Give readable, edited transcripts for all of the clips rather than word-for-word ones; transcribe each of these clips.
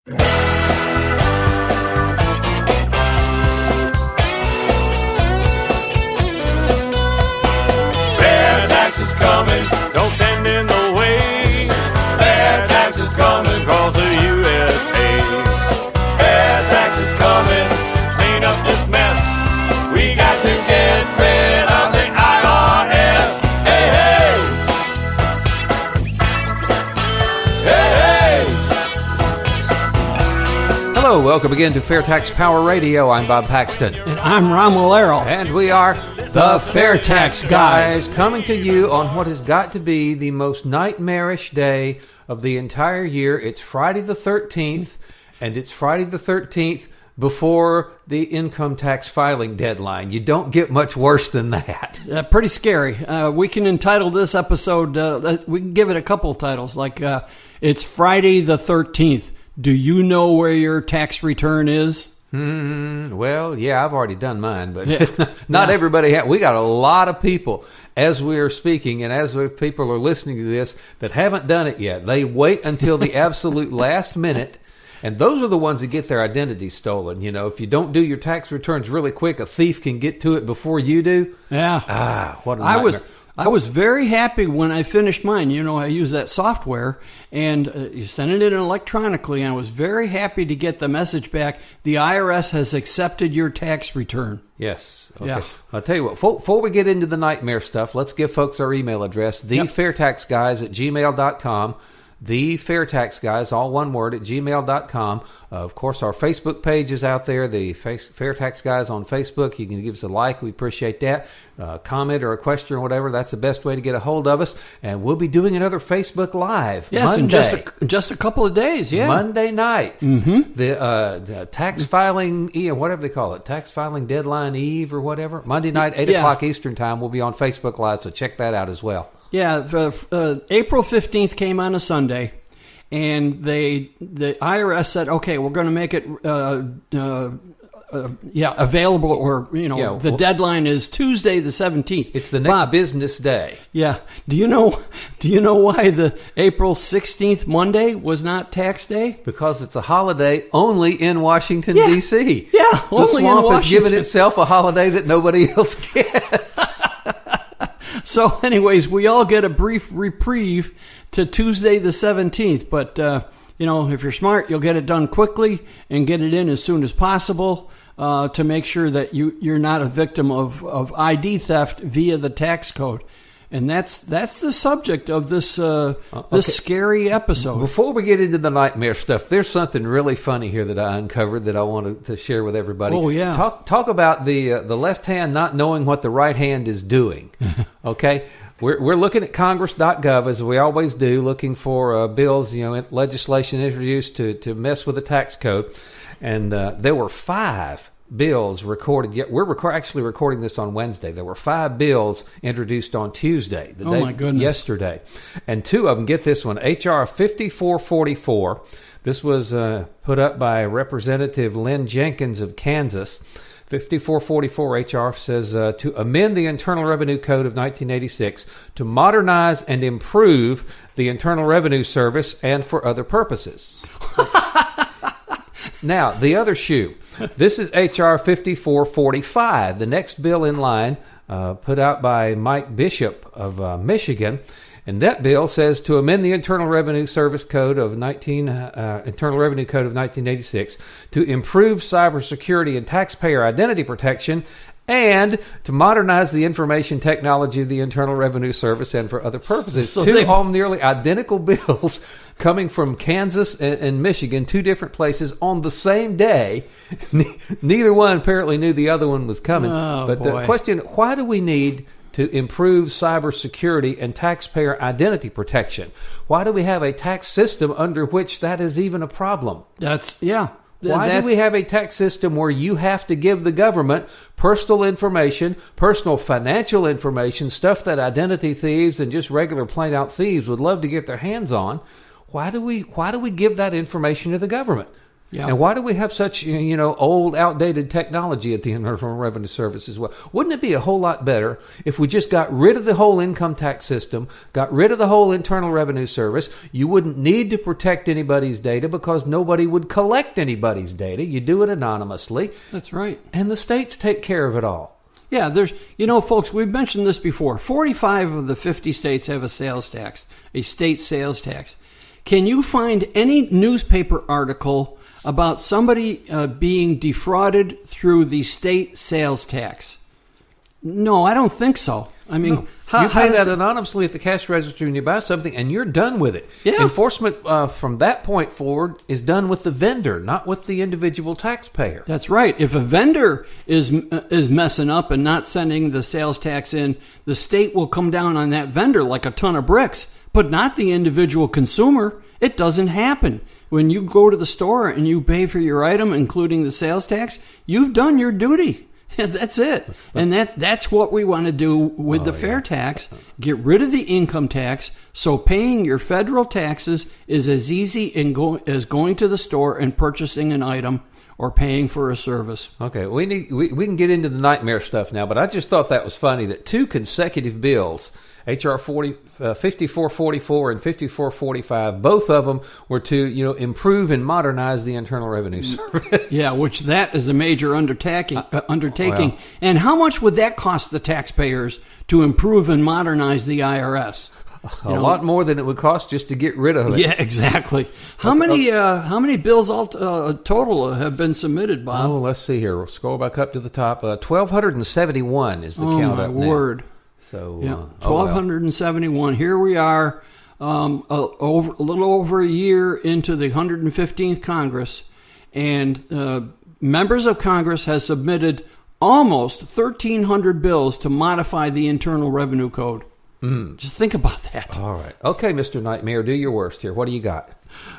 FAIRtax is coming, don't stand in the way. FAIRtax is coming across the USA. FAIRtax is coming, clean up this mess. We got to get rid of the IRS. Hey, hey! Hey, hey! Hello, welcome again to FAIRtax Power Radio. I'm Bob Paxton. And I'm Ron Walero. And we are the FAIRtax Guys, coming to you on what has got to be the most nightmarish day of the entire year. It's Friday the 13th, and it's Friday the 13th before the income tax filing deadline. You don't get much worse than that. Pretty scary. We can entitle this episode, we can give it a couple titles, like it's Friday the 13th. Do you know where your tax return is? Well, yeah, I've already done mine, but not everybody has. We got a lot of people as we are speaking and as people are listening to this that haven't done it yet. They wait until the absolute last minute, and those are the ones that get their identity stolen. You know, if you don't do your tax returns really quick, a thief can get to it before you do. Yeah. What a nightmare. I was very happy when I finished mine. You know, I use that software, and you send it in electronically, and I was very happy to get the message back, the IRS has accepted your tax return. Yes. Okay. Yeah. I'll tell you what, before we get into the nightmare stuff, let's give folks our email address, thefairtaxguys@gmail.com. The FAIRtax Guys, all one word, at gmail.com. Of course, our Facebook page is out there, the FAIRtax Guys on Facebook. You can give us a like. We appreciate that. Comment or a question or whatever. That's the best way to get a hold of us. And we'll be doing another Facebook Live Monday. In just a couple of days, yeah. Monday night. Mm-hmm. The tax filing, whatever they call it, tax filing deadline eve or whatever. Monday night, 8 o'clock Eastern time. We'll be on Facebook Live, so check that out as well. Yeah, April 15th came on a Sunday, and the IRS said, okay, we're going to make it available, or the deadline is Tuesday the 17th. It's the next business day. Yeah. Do you know why the April 16th Monday was not tax day? Because it's a holiday only in Washington D.C. Yeah, The only in swamp Washington. has given itself a holiday that nobody else gets. So anyways, we all get a brief reprieve to Tuesday the 17th. But, if you're smart, you'll get it done quickly and get it in as soon as possible to make sure that you're not a victim of ID theft via the tax code. And that's the subject of this this scary episode. Before we get into the nightmare stuff, there's something really funny here that I uncovered that I wanted to share with everybody. Oh, yeah. Talk about the left hand not knowing what the right hand is doing. Okay? We're looking at Congress.gov, as we always do, looking for bills, legislation introduced to mess with the tax code. And there were 5 bills recorded. We're actually recording this on Wednesday. There were 5 bills introduced on Tuesday, my goodness, yesterday, and 2 of them. Get this one, HR 5444. This was put up by Representative Lynn Jenkins of Kansas. 5444 HR says to amend the Internal Revenue Code of 1986 to modernize and improve the Internal Revenue Service and for other purposes. Now, the other shoe. This is H.R. 5445, the next bill in line, put out by Mike Bishop of Michigan. And that bill says to amend the Internal Revenue Service Code of Internal Revenue Code of 1986 to improve cybersecurity and taxpayer identity protection, and to modernize the information technology of the Internal Revenue Service and for other purposes. So two nearly identical bills coming from Kansas and Michigan, 2 different places on the same day. Neither one apparently knew the other one was coming. The question, why do we need to improve cybersecurity and taxpayer identity protection? Why do we have a tax system under which that is even a problem? Why do we have a tax system where you have to give the government personal information, personal financial information, stuff that identity thieves and just regular plain out thieves would love to get their hands on? Why do we give that information to the government? Yeah. And why do we have such, old, outdated technology at the Internal Revenue Service as well? Wouldn't it be a whole lot better if we just got rid of the whole income tax system, got rid of the whole Internal Revenue Service? You wouldn't need to protect anybody's data because nobody would collect anybody's data. You do it anonymously. That's right. And the states take care of it all. Yeah, there's, folks, we've mentioned this before. 45 of the 50 states have a sales tax, a state sales tax. Can you find any newspaper article about somebody being defrauded through the state sales tax? No, I don't think so. I mean, no. You pay that anonymously at the cash register when you buy something, and you're done with it. Yeah. Enforcement from that point forward is done with the vendor, not with the individual taxpayer. That's right. If a vendor is messing up and not sending the sales tax in, the state will come down on that vendor like a ton of bricks, but not the individual consumer. It doesn't happen. When you go to the store and you pay for your item, including the sales tax, you've done your duty. That's it. And that's what we want to do with the fair tax. Get rid of the income tax so paying your federal taxes is as easy as going to the store and purchasing an item or paying for a service. Okay, we can get into the nightmare stuff now, but I just thought that was funny that 2 consecutive bills, H.R. 5444 and 5445, both of them were to improve and modernize the Internal Revenue Service. Yeah, which that is a major undertaking. And how much would that cost the taxpayers to improve and modernize the IRS? A lot more than it would cost just to get rid of it. Yeah, exactly. How many bills all total have been submitted, Bob? Oh, let's see here. We'll scroll back up to the top. 1,271 is the count up now. Oh, my word. So, 1,271. Here we are, a little over a year into the 115th Congress, and members of Congress has submitted almost 1,300 bills to modify the Internal Revenue Code. Just think about that. All right. Okay, Mr. Nightmare, do your worst here. What do you got?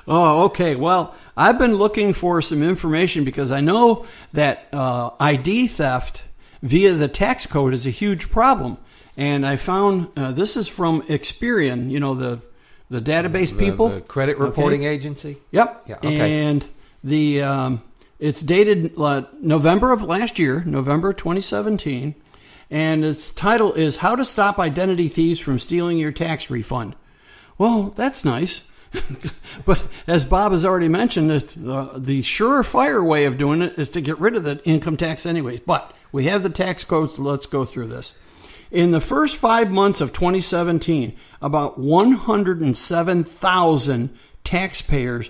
Oh, okay. Well, I've been looking for some information because I know that ID theft via the tax code is a huge problem. And I found, this is from Experian, the database people. The credit reporting agency? Yep. Yeah, okay. And it's dated November of last year, November 2017. And its title is How to Stop Identity Thieves from Stealing Your Tax Refund. Well, that's nice. But as Bob has already mentioned, the surefire way of doing it is to get rid of the income tax anyways. But we have the tax code, so let's go through this. In the first 5 months of 2017, about 107,000 taxpayers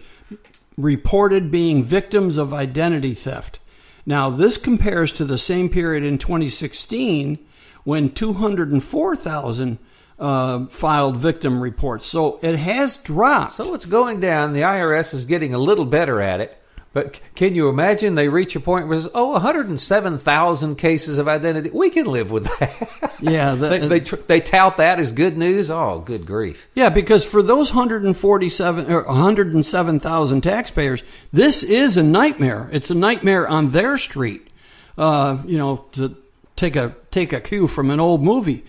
reported being victims of identity theft. Now, this compares to the same period in 2016 when 204,000 filed victim reports. So it has dropped. So it's going down. The IRS is getting a little better at it. But can you imagine they reach a point where it's, 107,000 cases of identity. We can live with that. Yeah. They tout that as good news. Oh, good grief. Yeah, because for those 107,000 taxpayers, this is a nightmare. It's a nightmare on their street. To take a cue from an old movie.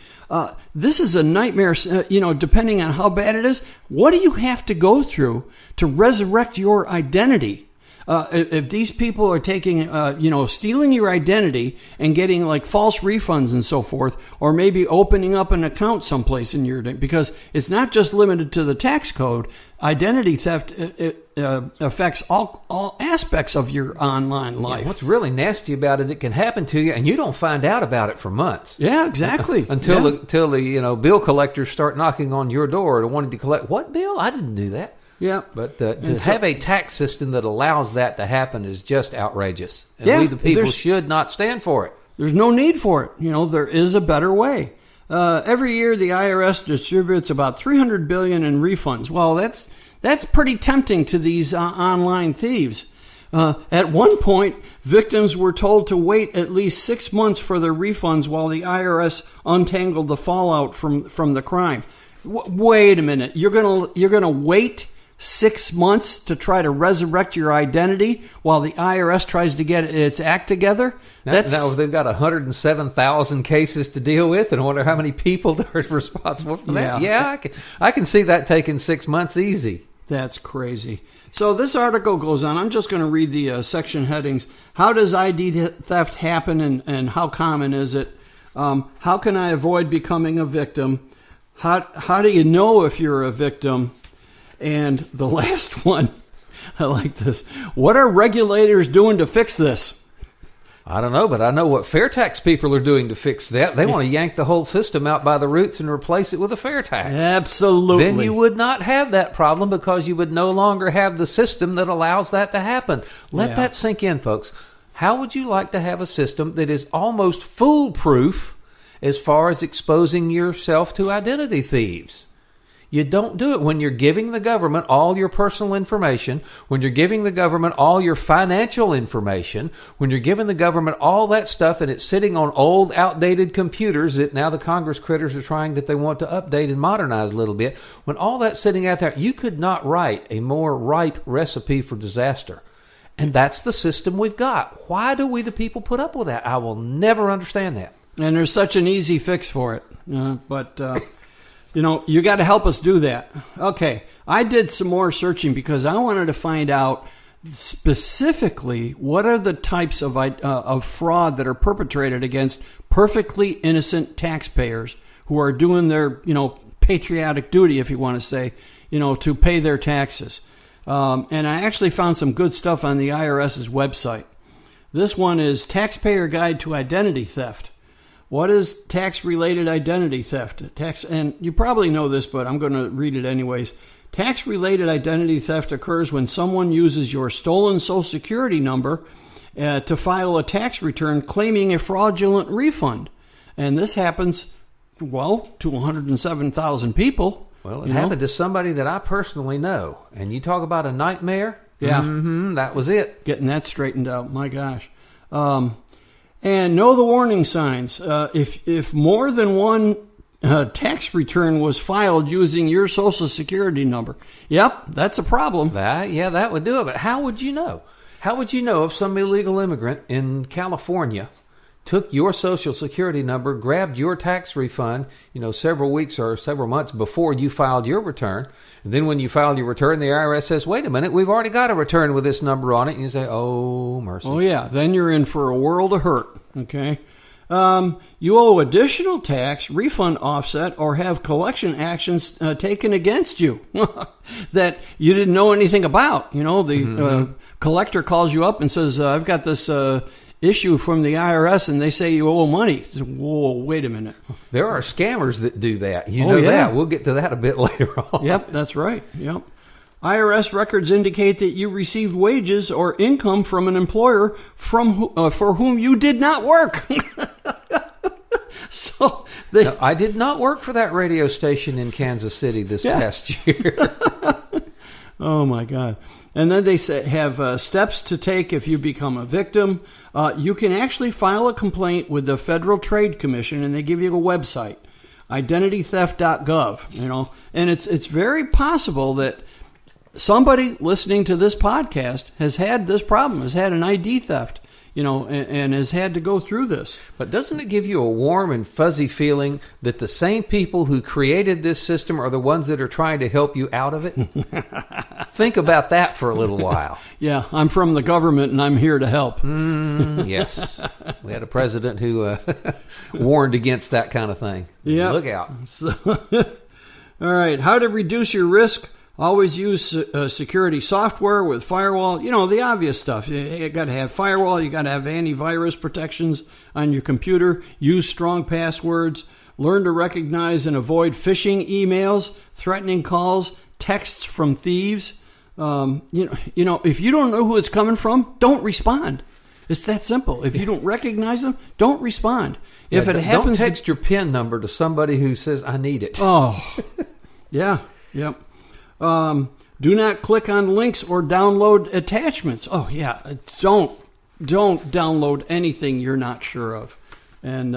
This is a nightmare, depending on how bad it is. What do you have to go through to resurrect your identity? If these people are taking, stealing your identity and getting like false refunds and so forth, or maybe opening up an account someplace in your, because it's not just limited to the tax code. Identity theft affects all aspects of your online life. Yeah, what's really nasty about it can happen to you, and you don't find out about it for months. Yeah, exactly. Until the bill collectors start knocking on your door and wanting to collect. What bill? I didn't do that. Yeah. But to have a tax system that allows that to happen is just outrageous. And we, the people, should not stand for it. There's no need for it. There is a better way. Every year, the IRS distributes about $300 billion in refunds. Well, that's pretty tempting to these online thieves. At one point, victims were told to wait at least 6 months for their refunds while the IRS untangled the fallout from the crime. Wait a minute. You're gonna wait 6 months to try to resurrect your identity while the IRS tries to get its act together? Now they've got 107,000 cases to deal with, and I wonder how many people are responsible for that. Yeah, I can see that taking 6 months easy. That's crazy. So this article goes on. I'm just going to read the section headings. How does ID theft happen and how common is it? How can I avoid becoming a victim? How do you know if you're a victim? And the last one, I like this. What are regulators doing to fix this? I don't know, but I know what FAIRtax people are doing to fix that. They want to yank the whole system out by the roots and replace it with a FAIRtax. Absolutely. Then you would not have that problem because you would no longer have the system that allows that to happen. Let that sink in, folks. How would you like to have a system that is almost foolproof as far as exposing yourself to identity thieves? You don't do it when you're giving the government all your personal information, when you're giving the government all your financial information, when you're giving the government all that stuff and it's sitting on old, outdated computers that now the Congress critters are trying that they want to update and modernize a little bit. When all that's sitting out there, you could not write a more ripe recipe for disaster. And that's the system we've got. Why do we the people put up with that? I will never understand that. And there's such an easy fix for it. You got to help us do that. Okay, I did some more searching because I wanted to find out specifically what are the types of fraud that are perpetrated against perfectly innocent taxpayers who are doing their, patriotic duty, if you want to say, to pay their taxes. And I actually found some good stuff on the IRS's website. This one is Taxpayer Guide to Identity Theft. What is tax-related identity theft? And you probably know this, but I'm going to read it anyways. Tax-related identity theft occurs when someone uses your stolen Social Security number to file a tax return claiming a fraudulent refund. And this happens, to 107,000 people. Well, it happened to somebody that I personally know. And you talk about a nightmare? Yeah. That was it. Getting that straightened out. My gosh. And know the warning signs. If more than one tax return was filed using your Social Security number, yep, that's a problem. That would do it. But how would you know? How would you know if some illegal immigrant in California took your Social Security number, grabbed your tax refund, several weeks or several months before you filed your return, and then when you filed your return, the IRS says, wait a minute, we've already got a return with this number on it, and you say, oh, mercy. Oh, yeah, then you're in for a world of hurt, okay? You owe additional tax, refund offset, or have collection actions taken against you that you didn't know anything about. The collector calls you up and says, I've got this issue from the IRS, and they say you owe money. Whoa, wait a minute. There are scammers that do that. That. We'll get to that a bit later on. Yep, that's right. Yep. IRS records indicate that you received wages or income from an employer for whom you did not work. No, I did not work for that radio station in Kansas City this past year. Oh, my God. And then they have steps to take if you become a victim. You can actually file a complaint with the Federal Trade Commission, and they give you a website, identitytheft.gov. And it's very possible that somebody listening to this podcast has had this problem, has had an ID theft, and has had to go through this. But doesn't it give you a warm and fuzzy feeling that the same people who created this system are the ones that are trying to help you out of it? Think about that for a little while. Yeah, I'm from the government and I'm here to help. Yes. We had a president who warned against that kind of thing. Yeah. Look out. All right, how to reduce your risk. Always use security software with firewall. The obvious stuff. You got to have firewall. You got to have antivirus protections on your computer. Use strong passwords. Learn to recognize and avoid phishing emails, threatening calls, texts from thieves. If you don't know who it's coming from, don't respond. It's that simple. If you don't recognize them, don't respond. If it happens, don't text your PIN number to somebody who says, "I need it." Oh, yeah, yep. Do not click on links or download attachments. Oh, yeah. Don't download anything you're not sure of. And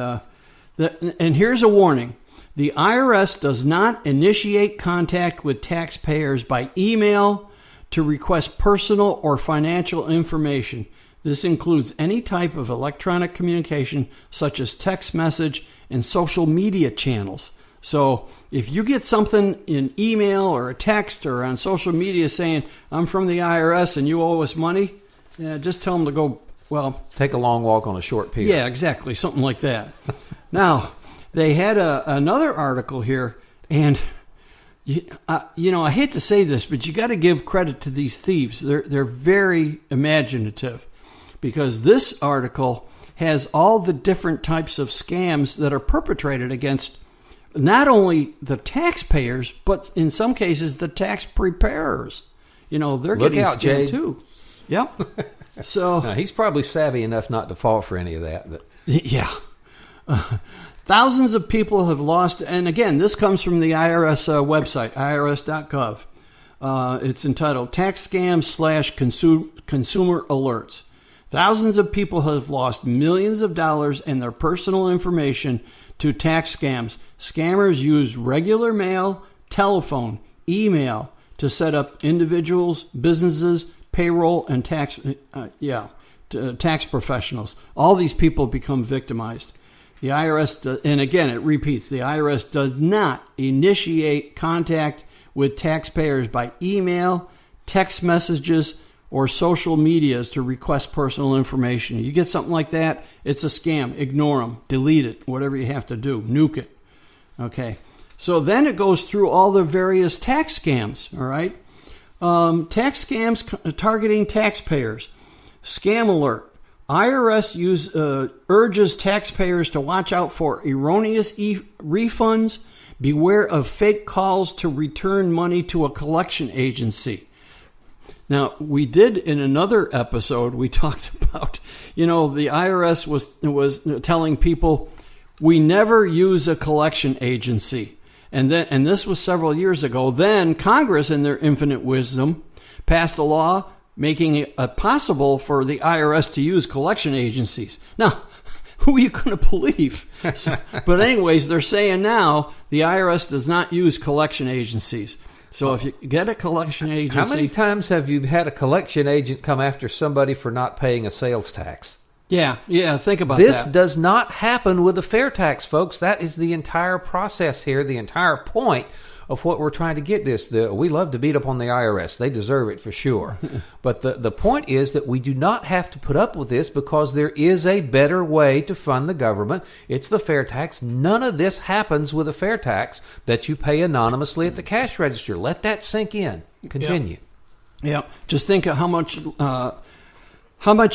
here's a warning. The IRS does not initiate contact with taxpayers by email to request personal or financial information. This includes any type of electronic communication, such as text message and social media channels. So if you get something in email or a text or on social media saying, I'm from the IRS and you owe us money, just tell them to go, well... Take a long walk on a short pier. Yeah, exactly. Something like that. Now, they had another article here, and... I hate to say this, but you got to give credit to these thieves. They're very imaginative, because this article has all the different types of scams that are perpetrated against not only the taxpayers, but in some cases the tax preparers. They're getting scammed too. Yep. So now, he's probably savvy enough not to fall for any of that. But. Yeah. Thousands of people have lost, and again, this comes from the IRS website, irs.gov. It's entitled Tax Scams / Consumer Alerts. Thousands of people have lost millions of dollars and their personal information to tax scams. Scammers use regular mail, telephone, email to set up individuals, businesses, payroll, and tax professionals. All these people become victimized. The IRS, and again, it repeats, the IRS does not initiate contact with taxpayers by email, text messages, or social medias to request personal information. You get something like that, it's a scam. Ignore them. Delete it. Whatever you have to do. Nuke it. Okay. So then it goes through all the various tax scams, all right? Tax scams targeting taxpayers. Scam alert. IRS urges taxpayers to watch out for erroneous refunds. Beware of fake calls to return money to a collection agency. Now, we did in another episode, we talked about, the IRS was telling people, we never use a collection agency. And this was several years ago. Then Congress, in their infinite wisdom, passed a law making it possible for the IRS to use collection agencies. Now, who are you going to believe? But anyways, they're saying now the IRS does not use collection agencies. So if you get a collection agency... How many times have you had a collection agent come after somebody for not paying a sales tax? Yeah, think about this. that. This does not happen with a fair tax, folks. That is the entire process here, the entire point of what we're trying to get this. We love to beat up on the IRS. They deserve it for sure. But the point is that we do not have to put up with this because there is a better way to fund the government. It's the fair tax. None of this happens with a fair tax that you pay anonymously at the cash register. Let that sink in. Continue. Yeah. Just think of how much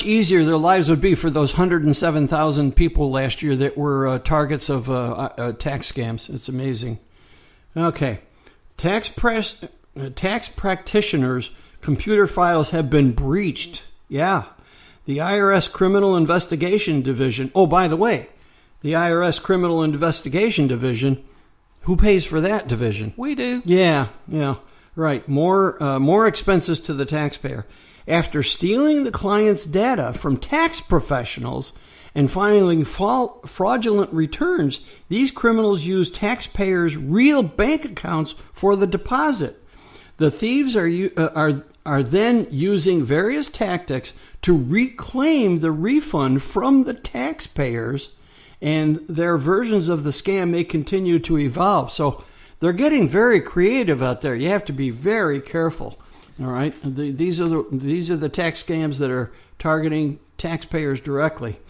easier their lives would be for those 107,000 people last year that were targets of tax scams. It's amazing. Okay. Tax practitioners' computer files have been breached. Yeah. The IRS Criminal Investigation Division. Oh, by the way, the IRS Criminal Investigation Division, who pays for that division? We do. Yeah. Right. More expenses to the taxpayer. After stealing the client's data from tax professionals and filing fraudulent returns, these criminals use taxpayers' real bank accounts for the deposit. The thieves are then using various tactics to reclaim the refund from the taxpayers, and their versions of the scam may continue to evolve. So they're getting very creative out there. You have to be very careful. All right, these are the tax scams that are targeting taxpayers directly.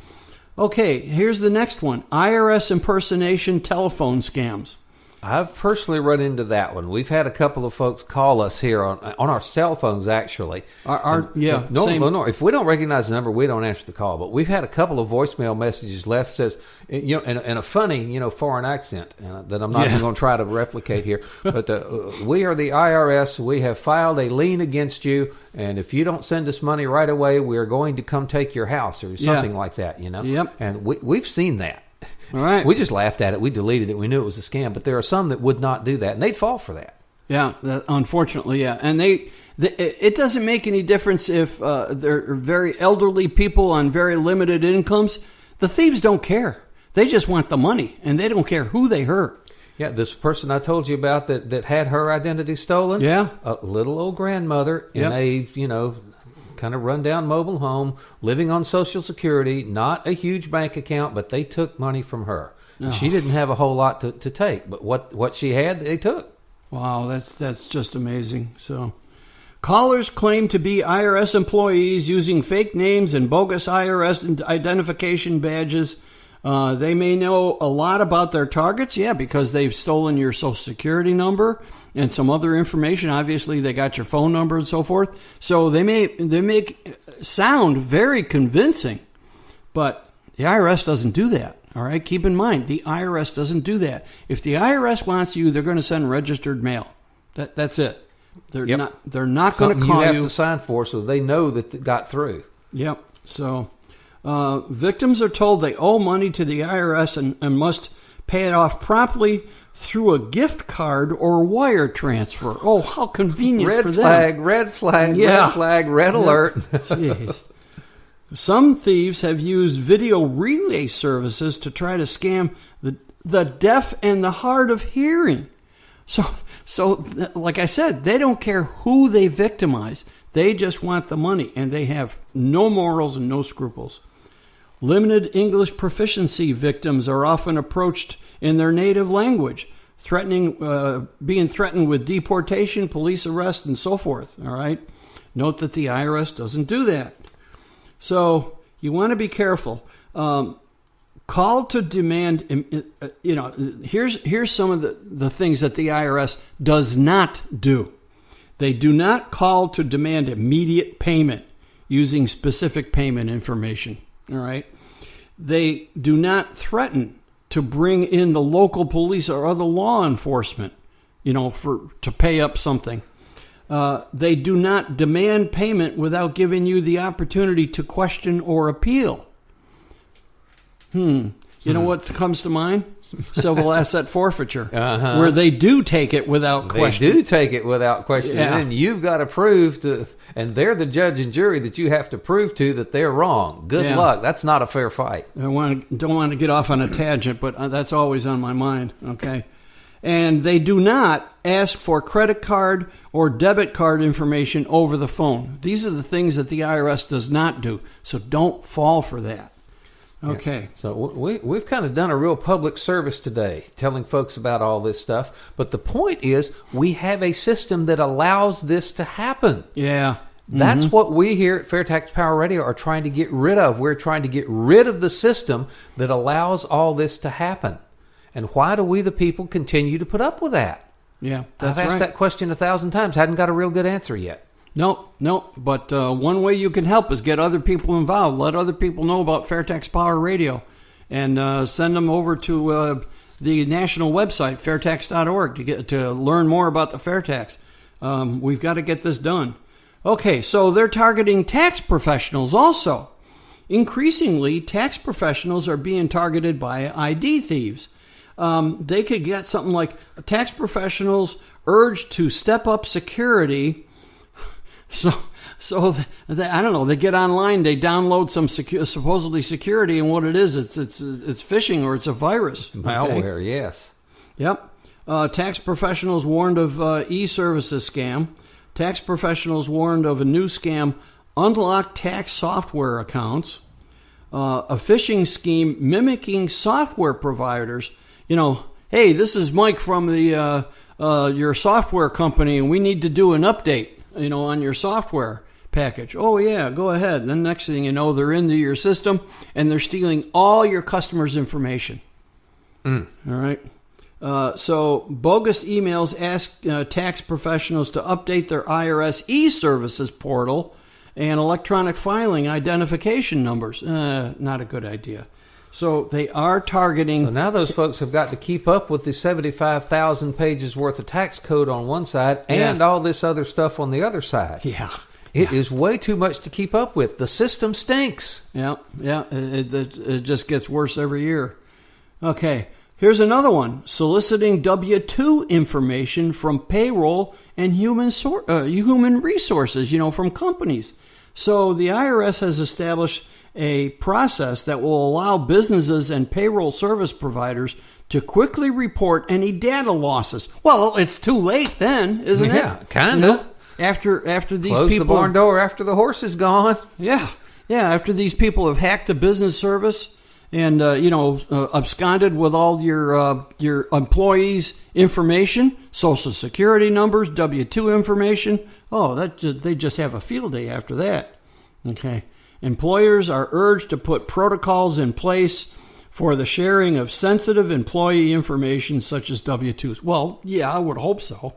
Okay, here's the next one. IRS impersonation telephone scams. I've personally run into that one. We've had a couple of folks call us here on our cell phones, actually. No. If we don't recognize the number, we don't answer the call. But we've had a couple of voicemail messages left says, in a funny, foreign accent that I'm not even going to try to replicate here. But we are the IRS. We have filed a lien against you, and if you don't send us money right away, we are going to come take your house or something like that. Yep. And we've seen that. All right. We just laughed at it. We deleted it. We knew it was a scam. But there are some that would not do that, and they'd fall for that. Yeah, unfortunately, yeah. And it doesn't make any difference if they're very elderly people on very limited incomes. The thieves don't care. They just want the money, and they don't care who they hurt. Yeah, this person I told you about that had her identity stolen. Yeah. A little old grandmother in a, kind of rundown mobile home, living on Social Security, not a huge bank account, but they took money from her. No. She didn't have a whole lot to take, but what she had, they took. Wow, that's just amazing. So, callers claim to be IRS employees using fake names and bogus IRS identification badges. They may know a lot about their targets, because they've stolen your Social Security number and some other information. Obviously, they got your phone number and so forth. So they make sound very convincing, but the IRS doesn't do that. All right, keep in mind, the IRS doesn't do that. If the IRS wants you, they're going to send registered mail. That's it. They're not going to call you. You have to sign for, so they know that it got through. Yep. So victims are told they owe money to the IRS and must pay it off promptly through a gift card or wire transfer. Oh, how convenient for them. Red flag, red alert. Jeez. Some thieves have used video relay services to try to scam the deaf and the hard of hearing. So, like I said, they don't care who they victimize. They just want the money, and they have no morals and no scruples. Limited English proficiency victims are often approached in their native language, being threatened with deportation, police arrest, and so forth. All right. Note that the IRS doesn't do that. So you want to be careful. Call to demand, here's some of the things that the IRS does not do. They do not call to demand immediate payment using specific payment information. All right. They do not threaten to bring in the local police or other law enforcement, to pay up something. They do not demand payment without giving you the opportunity to question or appeal. You know what comes to mind? Civil asset forfeiture, where they do take it without question. They do take it without question. Yeah. And you've got to prove and they're the judge and jury that you have to prove to that they're wrong. Good luck. That's not a fair fight. I don't want to get off on a tangent, but that's always on my mind. Okay. And they do not ask for credit card or debit card information over the phone. These are the things that the IRS does not do. So don't fall for that. Okay. Yeah. So we've kind of done a real public service today, telling folks about all this stuff. But the point is, we have a system that allows this to happen. Yeah. That's what we here at FAIRtax Power Radio are trying to get rid of. We're trying to get rid of the system that allows all this to happen. And why do we, the people, continue to put up with that? Yeah, that's I've asked that question 1,000 times. Hadn't got a real good answer yet. No. But one way you can help is get other people involved. Let other people know about FAIRtax Power Radio, and send them over to the national website, fairtax.org, to learn more about the FAIRtax. We've got to get this done. Okay, so they're targeting tax professionals also. Increasingly, tax professionals are being targeted by ID thieves. They could get something like tax professionals urged to step up security. So I don't know. They get online, they download some supposedly security, and what it is, it's phishing or it's a virus. It's malware, yes. Yep. Tax professionals warned of e-services scam. Tax professionals warned of a new scam: unlock tax software accounts. A phishing scheme mimicking software providers. Hey, this is Mike from the your software company, and we need to do an update, on your software package. Oh, yeah, go ahead. Then next thing you know, they're into your system, and they're stealing all your customers' information. All right. So bogus emails ask tax professionals to update their IRS e-services portal and electronic filing identification numbers. Not a good idea. So they are targeting... So now those folks have got to keep up with the 75,000 pages worth of tax code on one side and all this other stuff on the other side. Yeah. It is way too much to keep up with. The system stinks. Yeah. It just gets worse every year. Okay. Here's another one. Soliciting W-2 information from payroll and human resources, from companies. So the IRS has established a process that will allow businesses and payroll service providers to quickly report any data losses. Well, it's too late then, isn't it? Yeah, kind of. After these Close people... the barn door after the horse is gone. Yeah, after these people have hacked a business service and absconded with all your employees' information, Social Security numbers, W-2 information. Oh, they just have a field day after that. Okay. Employers are urged to put protocols in place for the sharing of sensitive employee information such as W-2s. Well, yeah, I would hope so.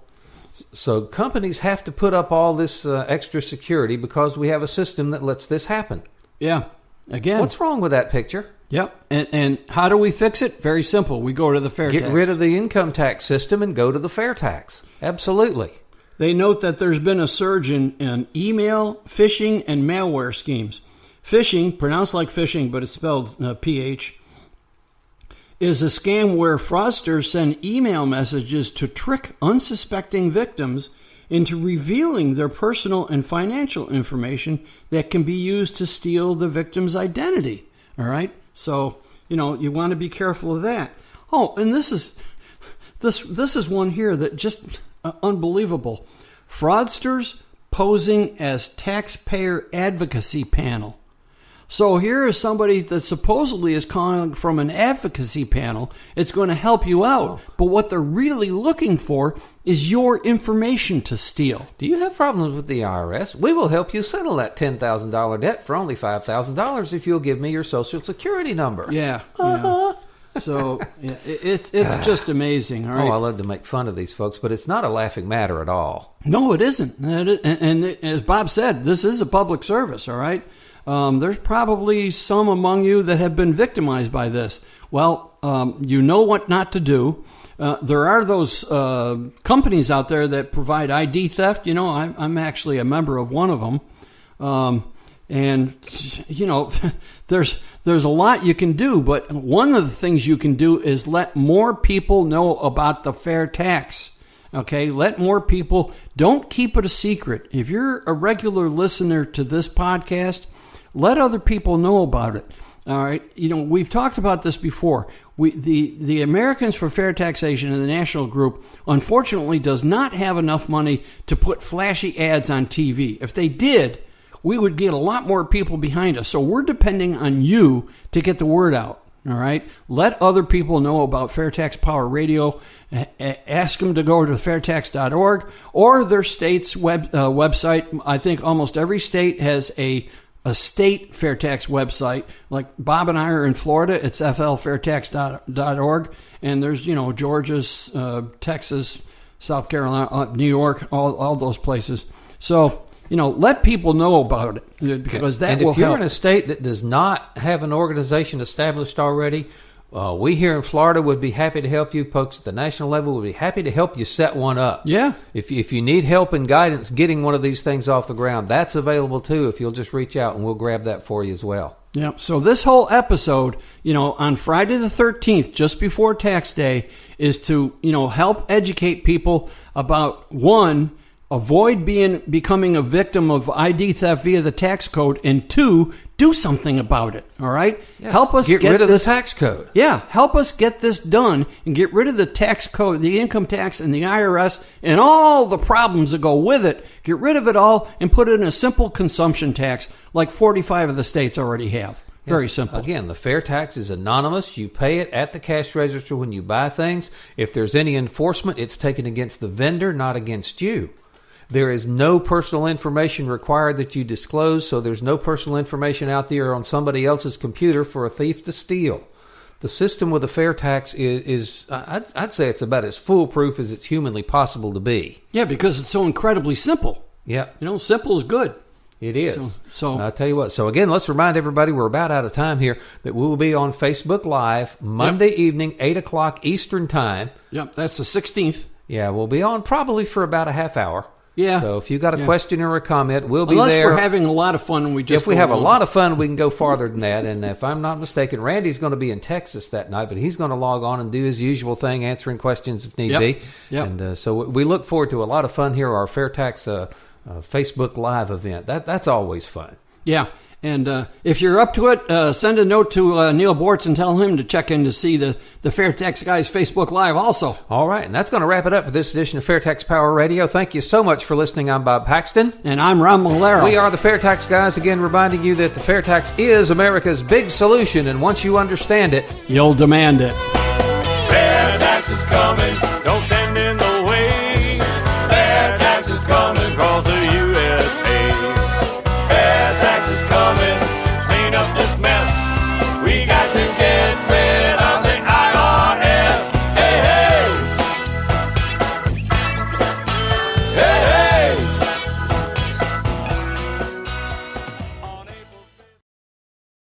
So companies have to put up all this extra security because we have a system that lets this happen. Yeah. Again. What's wrong with that picture? Yep. And how do we fix it? Very simple. We go to the FAIRtax. Get rid of the income tax system and go to the FAIRtax. Absolutely. They note that there's been a surge in email, phishing, and malware schemes. Phishing, pronounced like fishing, but it's spelled PH, is a scam where fraudsters send email messages to trick unsuspecting victims into revealing their personal and financial information that can be used to steal the victim's identity. All right? So, you want to be careful of that. Oh, and this is one here that just unbelievable. Fraudsters posing as taxpayer advocacy panel. So here is somebody that supposedly is calling from an advocacy panel. It's going to help you out. But what they're really looking for is your information to steal. Do you have problems with the IRS? We will help you settle that $10,000 debt for only $5,000 if you'll give me your Social Security number. Yeah. So it's just amazing. All right? Oh, I love to make fun of these folks, but it's not a laughing matter at all. No, it isn't. And as Bob said, this is a public service, all right? There's probably some among you that have been victimized by this. Well, you know what not to do. There are those companies out there that provide ID theft. I'm actually a member of one of them. And, there's a lot you can do, but one of the things you can do is let more people know about the FAIRtax. Okay, let more people, don't keep it a secret. If you're a regular listener to this podcast, let other people know about it. All right, we've talked about this before. The Americans for Fair Taxation and the National Group, unfortunately, does not have enough money to put flashy ads on TV. If they did, we would get a lot more people behind us. So we're depending on you to get the word out. All right. Let other people know about FairTax Power Radio. Ask them to go to fairtax.org or their state's website. I think almost every state has a state FairTax website. Like Bob and I are in Florida. It's flfairtax.org. And there's, Georgia's, Texas, South Carolina, New York, all those places. So, let people know about it because that will help. And if you're in a state that does not have an organization established already, we here in Florida would be happy to help you. Folks at the national level would be happy to help you set one up. Yeah. If you need help and guidance getting one of these things off the ground, that's available too. If you'll just reach out and we'll grab that for you as well. Yeah. So this whole episode, on Friday the 13th, just before tax day, is to, help educate people about, one, avoid becoming a victim of ID theft via the tax code, and two, do something about it. All right? Yes. Help us get rid of the tax code. Yeah, help us get this done and get rid of the tax code, the income tax, and the IRS, and all the problems that go with it. Get rid of it all and put it in a simple consumption tax like 45 of the states already have. Very simple. Again, the FAIRtax is anonymous. You pay it at the cash register when you buy things. If there's any enforcement, it's taken against the vendor, not against you. There is no personal information required that you disclose, so there's no personal information out there on somebody else's computer for a thief to steal. The system with the FAIRtax is I'd say it's about as foolproof as it's humanly possible to be. Yeah, because it's so incredibly simple. Yeah. Simple is good. It is. So I'll tell you what. So again, let's remind everybody we're about out of time here that we will be on Facebook Live Monday evening, 8 o'clock Eastern Time. Yep, that's the 16th. Yeah, we'll be on probably for about a half hour. Yeah. So if you got a question or a comment, we'll be Unless there. We're having a lot of fun. If we have a lot of fun, we can go farther than that. And if I'm not mistaken, Randy's going to be in Texas that night, but he's going to log on and do his usual thing, answering questions if need be. Yep. And so we look forward to a lot of fun here, our FairTax Facebook Live event. That's always fun. Yeah. And if you're up to it, send a note to Neil Bortz and tell him to check in to see the FAIRtax Guys Facebook Live also. All right, and that's going to wrap it up for this edition of FAIRtax Power Radio. Thank you so much for listening. I'm Bob Paxton. And I'm Ron Malero. We are the FAIRtax Guys, again reminding you that the FAIRtax is America's big solution, and once you understand it, you'll demand it. FAIRtax is coming, don't stand in the way. FAIRtax is coming.